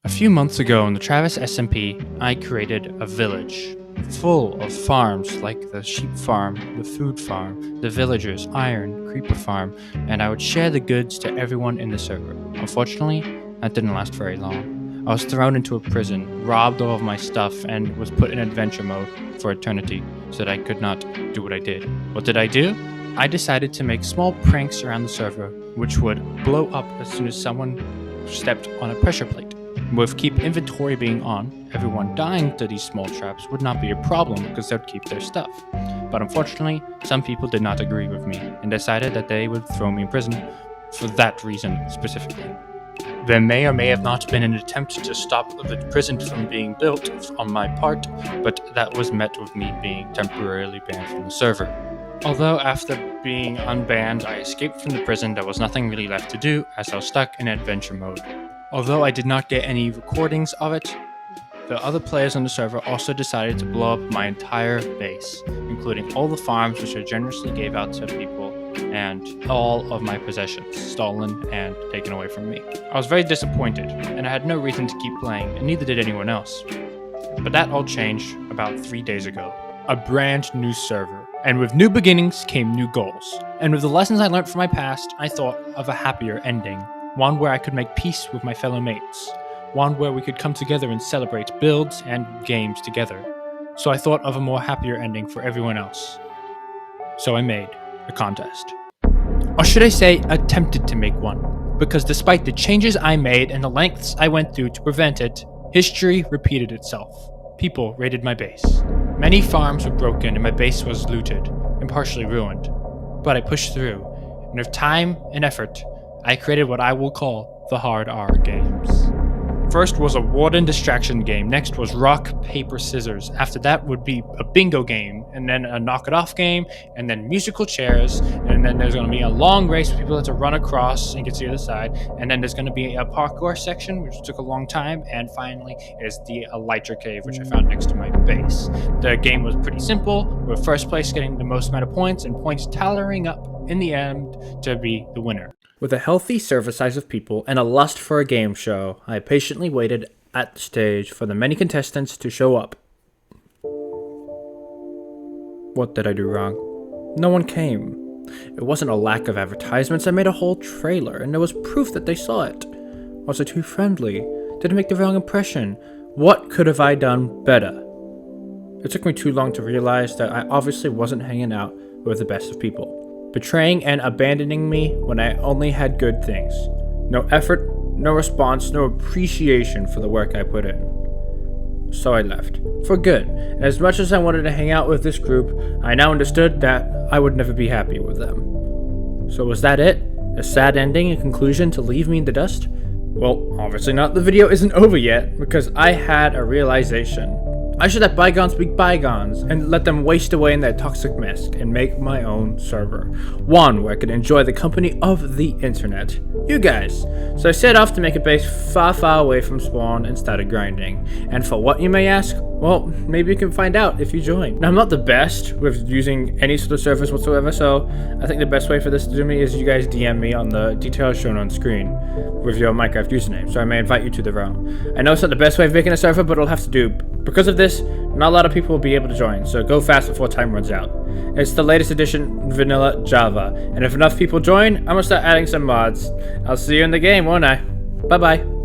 A few months ago in the Travis SMP, I created a village full of farms like the sheep farm, the food farm, the villagers, iron, creeper farm, and I would share the goods to everyone in the server. Unfortunately, that didn't last very long. I was thrown into a prison, robbed all of my stuff, and was put in adventure mode for eternity so that I could not do what I did. What did I do? I decided to make small pranks around the server which would blow up as soon as someone stepped on a pressure plate. With keep inventory being on, everyone dying to these small traps would not be a problem because they'd keep their stuff. But unfortunately, some people did not agree with me and decided that they would throw me in prison for that reason specifically. There may or may have not been an attempt to stop the prison from being built on my part, but that was met with me being temporarily banned from the server. Although after being unbanned, I escaped from the prison, there was nothing really left to do as I was stuck in adventure mode. Although I did not get any recordings of it, the other players on the server also decided to blow up my entire base, including all the farms which I generously gave out to people and all of my possessions stolen and taken away from me. I was very disappointed and I had no reason to keep playing, and neither did anyone else. But that all changed about 3 days ago. A brand new server, and with new beginnings came new goals. And with the lessons I learned from my past, I thought of a happier ending. One where I could make peace with my fellow mates. One where we could come together and celebrate builds and games together. So I thought of a more happier ending for everyone else. So I made a contest. Or should I say, attempted to make one. Because despite the changes I made and the lengths I went through to prevent it, history repeated itself. People raided my base. Many farms were broken and my base was looted and partially ruined. But I pushed through, and with time and effort, I created what I will call the hard R games. First was a warden distraction game, next was rock, paper, scissors, after that would be a bingo game, and then a knock it off game, and then musical chairs, and then there's going to be a long race where people have to run across and get to the other side, and then there's going to be a parkour section which took a long time, and finally is the elytra cave which I found next to my base. The game was pretty simple, with first place getting the most amount of points and points tallying up in the end to be the winner. With a healthy server size of people and a lust for a game show, I patiently waited at the stage for the many contestants to show up. What did I do wrong? No one came. It wasn't a lack of advertisements. I made a whole trailer and there was proof that they saw it. Was I too friendly? Did I make the wrong impression? What could have I done better? It took me too long to realize that I obviously wasn't hanging out with the best of people. Betraying and abandoning me when I only had good things. No effort, no response, no appreciation for the work I put in. So I left. For good. And as much as I wanted to hang out with this group, I now understood that I would never be happy with them. So was that it? A sad ending and conclusion to leave me in the dust? Well, obviously not. The video isn't over yet, because I had a realization. I should let bygones be bygones and let them waste away in their toxic mess and make my own server. One where I could enjoy the company of the internet. You guys. So I set off to make a base far, far away from spawn and started grinding. And for what, you may ask? Well, maybe you can find out if you join. Now, I'm not the best with using any sort of servers whatsoever, so I think the best way for this to do me is you guys DM me on the details shown on screen with your Minecraft username, so I may invite you to the realm. I know it's not the best way of making a server, but it'll have to do. Because of this, not a lot of people will be able to join, so go fast before time runs out. It's the latest edition vanilla Java, and if enough people join, I'm gonna start adding some mods. I'll see you in the game, won't I? Bye bye.